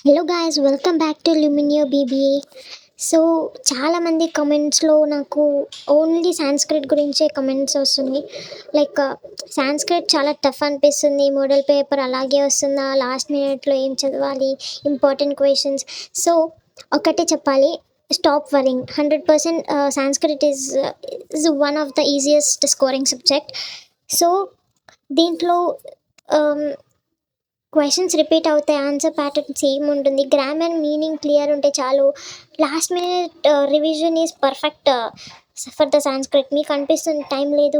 Hello guys, welcome back to ల్యూమినియో BBA. So చాలామంది కమెంట్స్లో నాకు ఓన్లీ సాంస్క్రిట్ గురించే కమెంట్స్ వస్తుంది. లైక్ సాంస్క్రిట్ చాలా టఫ్ అనిపిస్తుంది, మోడల్ పేపర్ అలాగే వస్తుందా, లాస్ట్ మినిట్లో ఏం చదవాలి, ఇంపార్టెంట్ క్వశ్చన్స్. సో ఒకటే చెప్పాలి, stop worrying. 100% Sanskrit is one of the easiest scoring subject. So దీంట్లో క్వశ్చన్స్ రిపీట్ అవుతాయి, ఆన్సర్ ప్యాటర్న్ సేమ్ ఉంటుంది, గ్రామర్ మీనింగ్ క్లియర్ ఉంటే చాలు. Last minute revision is perfect for the Sanskrit. మీకు అనిపిస్తుంది టైం లేదు,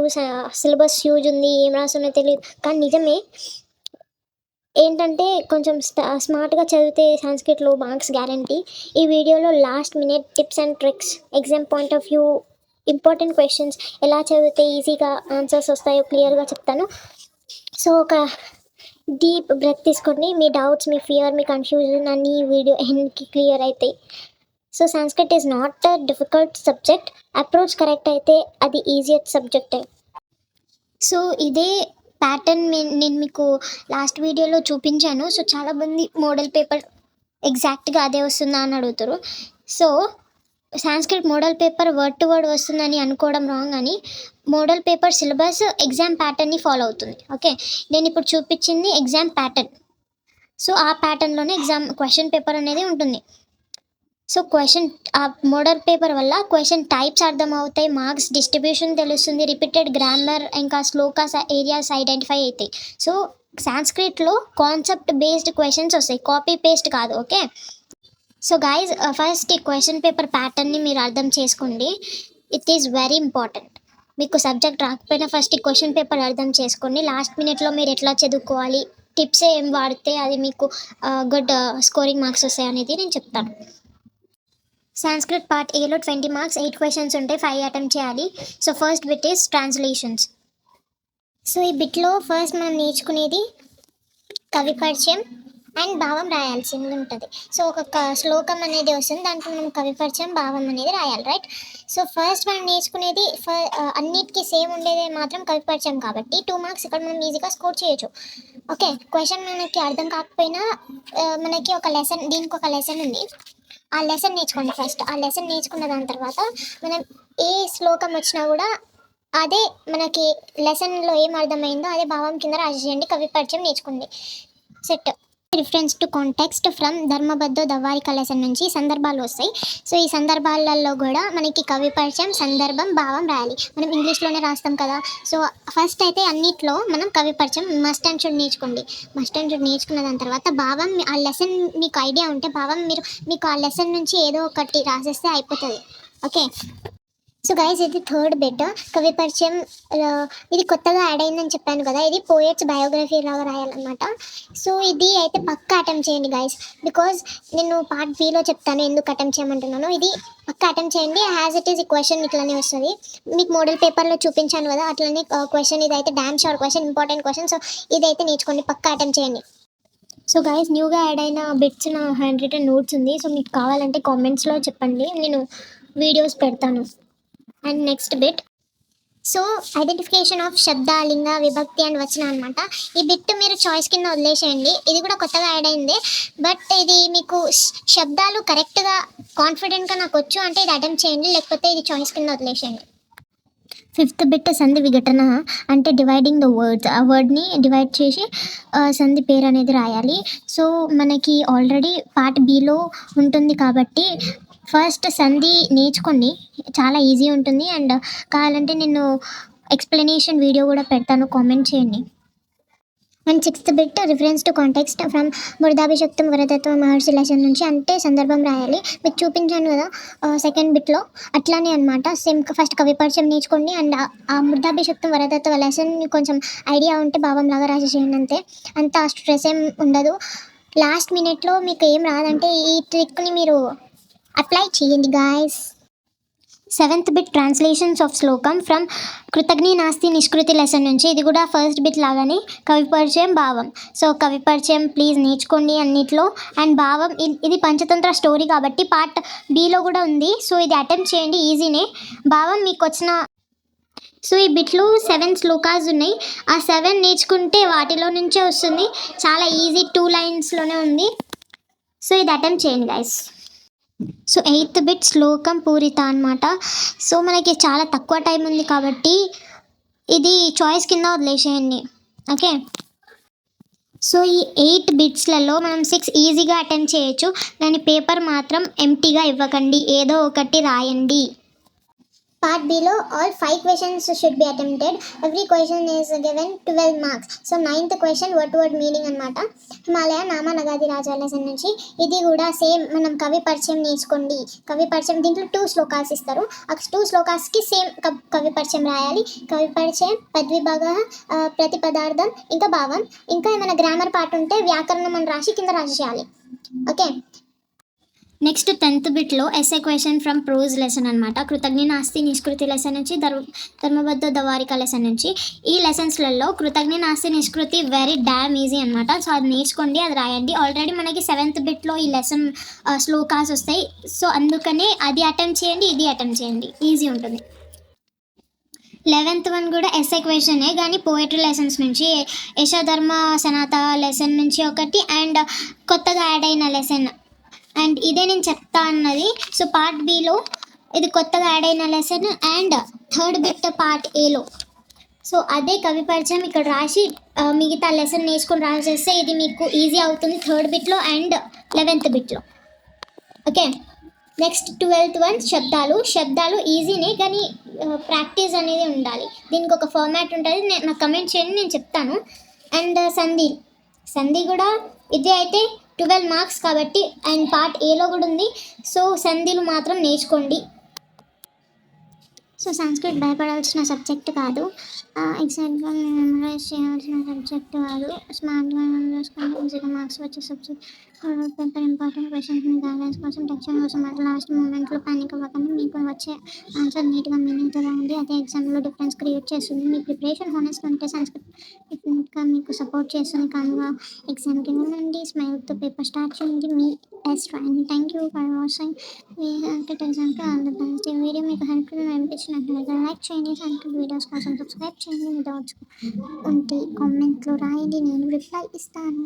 సిలబస్ హ్యూజ్ ఉంది, ఏం రాస్తున్నా తెలియదు, కానీ నిజమే. ఏంటంటే కొంచెం స్మార్ట్గా చదివితే సాంస్క్రిట్లో మార్క్స్ గ్యారంటీ. ఈ వీడియోలో last minute tips and tricks, exam point of view, important questions, ఎలా చదివితే ఈజీగా ఆన్సర్స్ వస్తాయో క్లియర్గా చెప్తాను. సో ఒక డీప్ బ్రెత్ తీసుకోండి. మీ డౌట్స్, మీ ఫియర్, మీ కన్ఫ్యూజన్ అన్నీ వీడియో ఎండ్కి క్లియర్ అవుతాయి. So Sanskrit is not a difficult subject. Approach correct అయితే అది ఈజియెస్ట్ సబ్జెక్టే. సో ఇదే ప్యాటర్న్ నేను మీకు లాస్ట్ వీడియోలో చూపించాను. సో చాలామంది మోడల్ పేపర్ ఎగ్జాక్ట్గా అదే వస్తుందా అని అడుగుతారు. So Sanskrit model paper word to word వస్తుందని అనుకోవడం రాంగ్. అని మోడల్ పేపర్ సిలబస్ ఎగ్జామ్ ప్యాటర్న్ని ఫాలో అవుతుంది. ఓకే, నేను ఇప్పుడు చూపించింది ఎగ్జామ్ ప్యాటర్న్. సో ఆ ప్యాటర్న్లోనే ఎగ్జామ్ క్వశ్చన్ పేపర్ అనేది ఉంటుంది. సో క్వశ్చన్ ఆ మోడల్ పేపర్ వల్ల క్వశ్చన్ టైప్స్ అర్థం అవుతాయి, మార్క్స్ డిస్ట్రిబ్యూషన్ తెలుస్తుంది, రిపీటెడ్ గ్రామర్ ఇంకా శ్లోకాస్ ఏరియాస్ ఐడెంటిఫై అవుతాయి. సో సాంస్క్రిట్లో కాన్సెప్ట్ బేస్డ్ క్వశ్చన్స్ వస్తాయి, కాపీ పేస్ట్ కాదు. ఓకే, సో గైజ్ ఫస్ట్ ఈ క్వశ్చన్ పేపర్ ప్యాటర్న్ని మీరు అర్థం చేసుకోండి. It is very important. మీకు సబ్జెక్ట్ రాకపోయినా ఫస్ట్ ఈ క్వశ్చన్ పేపర్ అర్థం చేసుకోండి. లాస్ట్ మినిట్లో మీరు ఎట్లా చదువుకోవాలి, టిప్స్ ఏం వాడితే అది మీకు గుడ్ స్కోరింగ్ మార్క్స్ వస్తాయి అనేది నేను చెప్తాను. సాంస్క్రిట్ పార్ట్ ఏలో 20 మార్క్స్, 8 క్వశ్చన్స్ ఉంటాయి, 5 అటెంప్ట్ చేయాలి. So first bit is translations. So ఈ బిట్లో ఫస్ట్ మనం నేర్చుకునేది కవి పరిచయం అండ్ భావం రాయాల్సింది ఉంటుంది. సో ఒక శ్లోకం అనేది వస్తుంది, దాంట్లో మనం కవి పరిచయం భావం అనేది రాయాలి, రైట్. సో ఫస్ట్ మనం నేర్చుకునేది అన్నిటికీ సేమ్ ఉండేది మాత్రం కవి పరిచయం, కాబట్టి 2 మార్క్స్ ఇక్కడ మనం ఈజీగా స్కోర్ చేయొచ్చు. ఓకే, క్వశ్చన్ మనకి అర్థం కాకపోయినా మనకి ఒక లెసన్, దీనికి ఒక లెసన్ ఉంది, ఆ లెసన్ నేర్చుకోండి ఫస్ట్. ఆ లెసన్ నేర్చుకున్న దాని తర్వాత మనం ఏ శ్లోకం వచ్చినా కూడా అదే మనకి లెసన్లో ఏం అర్థమైందో అదే భావం కింద రాసేయండి. కవి పరిచయం నేర్చుకోండి, set. Reference to context from ధర్మబద్ధ దవారిక లెసన్ నుంచి సందర్భాలు వస్తాయి. సో ఈ సందర్భాలలో కూడా మనకి కవి పరిచయం, సందర్భం, భావం రాయాలి. మనం ఇంగ్లీష్లోనే రాస్తాం కదా. సో ఫస్ట్ అయితే అన్నిట్లో మనం కవి పరిచయం మస్ట్ అండ్ షుడ్ నేర్చుకోండి. మస్ట్ అండ్ షుడ్ నేర్చుకున్న దాని తర్వాత భావం, ఆ లెసన్ మీకు ఐడియా ఉంటే భావం మీకు ఆ లెసన్ నుంచి ఏదో ఒకటి రాసేస్తే అయిపోతుంది. ఓకే, సో గైస్ ఇది థర్డ్ బిట్, కవి పరిచయం. ఇది కొత్తగా యాడ్ అయిందని చెప్పాను కదా, ఇది పోయట్స్ బయోగ్రఫీ లాగా రాయాలన్నమాట. సో ఇది అయితే పక్కా అటెంప్ట్ చేయండి గైస్, బికాజ్ నేను పార్ట్ బిలో చెప్తాను ఎందుకు అటెంప్ట్ చేయమంటున్నాను. ఇది పక్కా అటెంప్ట్ చేయండి. యాజ్ ఇట్ ఈస్ ఈ క్వశ్చన్ ఇట్లానే వస్తుంది, మీకు మోడల్ పేపర్లో చూపించాను కదా అట్లనే క్వశ్చన్. ఇదైతే damn sure question, important question. So ఇదైతే నేర్చుకోండి, పక్కా అటెంప్ట్ చేయండి. సో గైస్ న్యూగా యాడ్ అయిన బిట్స్ నా హ్యాండ్ రిటన్ నోట్స్ ఉంది. సో మీకు కావాలంటే కామెంట్స్లో చెప్పండి, నేను వీడియోస్ పెడతాను. And next bit, so identification of శబ్ద, లింగ, విభక్తి అండ్ వచన అనమాట. ఈ బిట్ మీరు చాయిస్ కింద వదిలేసేయండి, ఇది కూడా కొత్తగా యాడ్ అయింది. బట్ ఇది మీకు శబ్దాలు కరెక్ట్గా కాన్ఫిడెంట్గా నాకు వచ్చు అంటే ఇది అటెంప్ట్ చేయండి, లేకపోతే ఇది చాయిస్ కింద వదిలేసేయండి. ఫిఫ్త్ బిట్ సంధి విఘటన, అంటే డివైడింగ్ ద వర్డ్స్. ఆ వర్డ్ని డివైడ్ చేసి సంధి పేరు అనేది రాయాలి. సో మనకి ఆల్రెడీ పార్ట్ బిలో ఉంటుంది కాబట్టి ఫస్ట్ సంధి నేర్చుకోండి, చాలా ఈజీ ఉంటుంది. అండ్ కావాలంటే నేను ఎక్స్ప్లెనేషన్ వీడియో కూడా పెడతాను, కామెంట్ చేయండి. And sixth bit reference to context from మృదాభిషక్తం వరదత్వ మహర్షి లెసన్ నుంచి, అంటే సందర్భం రాయాలి. మీకు చూపించాను కదా సెకండ్ బిట్లో, అట్లానే అనమాట. సేమ్ ఫస్ట్ కవి పరిచయం నేర్చుకోండి, అండ్ ఆ మృదాభిషక్తం వరదత్వ లెసన్ కొంచెం ఐడియా ఉంటే భావం లాగా రాసేసేయండి, అంతే. అంత స్ట్రెస్ ఏం ఉండదు. లాస్ట్ మినిట్లో మీకు ఏం రాదంటే ఈ ట్రిక్ని మీరు అప్లై చేయండి guys. Seventh bit translations of శ్లోకం ఫ్రమ్ కృతజ్ఞి నాస్తి నిష్కృతి లెసన్ నుంచి. ఇది కూడా ఫస్ట్ బిట్ లాగానే కవి పరిచయం, భావం. సో కవి పరిచయం ప్లీజ్ నేర్చుకోండి అన్నిట్లో. అండ్ భావం ఇది పంచతంత్ర స్టోరీ కాబట్టి పార్ట్ బిలో కూడా ఉంది. సో ఇది అటెంప్ట్ చేయండి, ఈజీనే. భావం మీకు వచ్చిన, సో ఈ బిట్లు 7 శ్లోకాస్ ఉన్నాయి, ఆ 7 నేర్చుకుంటే వాటిలో నుంచే వస్తుంది, చాలా ఈజీ, 2 లైన్స్లోనే ఉంది. సో ఇది అటెంప్ట్ చేయండి గైస్. సో 8th బిట్ శ్లోకం పూరిత అనమాట. సో మనకి చాలా తక్కువ టైం ఉంది కాబట్టి ఇది చాయిస్ కింద వదిలేసేయండి. ఓకే, సో ఈ 8 బిట్స్లలో మనం 6 ఈజీగా అటెంప్ట్ చేయొచ్చు, కానీ పేపర్ మాత్రం ఎంటీగా ఇవ్వకండి, ఏదో ఒకటి రాయండి. Part Bలో all 5 questions should be attempted. Every question is given 12 marks. So 9th question word meaning అనమాట. హిమాలయ నామ నగాది రాజా లెసన్ నుంచి. ఇది కూడా సేమ్ మనం కవి పరిచయం నేర్చుకోండి. కవి పరిచయం దీంట్లో 2 శ్లోకాస్ ఇస్తారు. ఆ 2 శ్లోకాస్కి సేమ్ కవి పరిచయం రాయాలి. కవి పరిచయం, పద్విభాగ, ప్రతిపదార్థం, ఇంకా భావం, ఇంకా ఏమైనా గ్రామర్ పార్ట్ ఉంటే వ్యాకరణం అని రాసి కింద రాసేయాలి. ఓకే, నెక్స్ట్ 10th బిట్లో SA question from prose lesson అనమాట. కృతజ్ఞనాస్తి నిష్కృతి లెసన్ నుంచి, ధర్మబద్ధ దవారిక లెసన్ నుంచి. ఈ లెసన్స్లలో కృతజ్ఞనాస్తి నిష్కృతి వెరీ డామ్ ఈజీ అనమాట. సో అది నేర్చుకోండి, అది రాయండి. ఆల్రెడీ మనకి 7th బిట్లో ఈ లెసన్ శ్లోకాస్ వస్తాయి. సో అందుకనే అది అటెంప్ట్ చేయండి, ఇది అటెంప్ట్ చేయండి, ఈజీ ఉంటుంది. 11th వన్ కూడా ఎస్ఏ క్వశ్చనే, కానీ పోయిటరీ లెసన్స్ నుంచి, యశోధర్మ సనాత లెసన్ నుంచి ఒకటి, అండ్ కొత్తగా యాడ్ అయిన లెసన్, అండ్ ఇదే నేను చెప్తా అన్నది. సో పార్ట్ బిలో ఇది కొత్తగా యాడ్ అయిన lesson, and 3rd bit part ఏలో. సో అదే కవి పరిచయం ఇక్కడ రాసి మిగతా లెసన్ నేర్చుకొని రాసేస్తే ఇది మీకు ఈజీ అవుతుంది 3rd బిట్లో అండ్ 11th బిట్లో. ఓకే, నెక్స్ట్ 12th వన్ శబ్దాలు ఈజీనే, కానీ ప్రాక్టీస్ అనేది ఉండాలి. దీనికి ఒక ఫార్మాట్ ఉంటుంది, నాకు కమెంట్ చేయండి, నేను చెప్తాను. అండ్ సంధి కూడా ఇదే అయితే 12 మార్క్స్ కాబట్టి, అండ్ పార్ట్ ఏలో కూడా ఉంది. సో సంధిలు మాత్రం నేర్చుకోండి. సో సంస్కృత్ భయపడాల్సిన సబ్జెక్ట్ కాదు, ఎగ్జాక్ట్గా మెమరైజ్ చేయాల్సిన సబ్జెక్ట్ కాదు. స్మార్ట్గా చూసుకొని ఈజీగా మార్క్స్ వచ్చే సబ్జెక్ట్. పేపర్ ఇంపార్టెంట్ క్వశ్చన్స్ మీ గైడెన్స్ కోసం, టెక్షన్ కోసం అట్లా లాస్ట్ మూమెంట్లో పానిక్ అవ్వకండి. మీకు వచ్చే ఆన్సర్ నీట్గా మీనింగ్తో రాయండి, అదే ఎగ్జామ్లో డిఫరెన్స్ క్రియేట్ చేస్తుంది. మీ ప్రిపరేషన్ హానెస్ట్ ఉంటే సంస్కృత్ డెఫినెట్గా మీకు సపోర్ట్ చేస్తుంది. కానుగా ఎగ్జామ్కి వెళ్ళండి, స్మైల్తో పేపర్ స్టార్ట్ చేయండి, మీ బెస్ట్ రాయండి. Thank you for watching. మీ సంస్కృత్ ఎగ్జామ్కి ఆల్ ద బెస్ట్. ఈ వీడియో మీకు హెల్ప్ఫుల్ అనిపించినట్లయితే లైక్ చేయండి, సంస్కృత్ వీడియోస్ కోసం సబ్స్క్రైబ్ చేయండి. మీ డౌట్స్ ఉంటే కామెంట్లో రాయండి, నేను రిప్లై ఇస్తాను.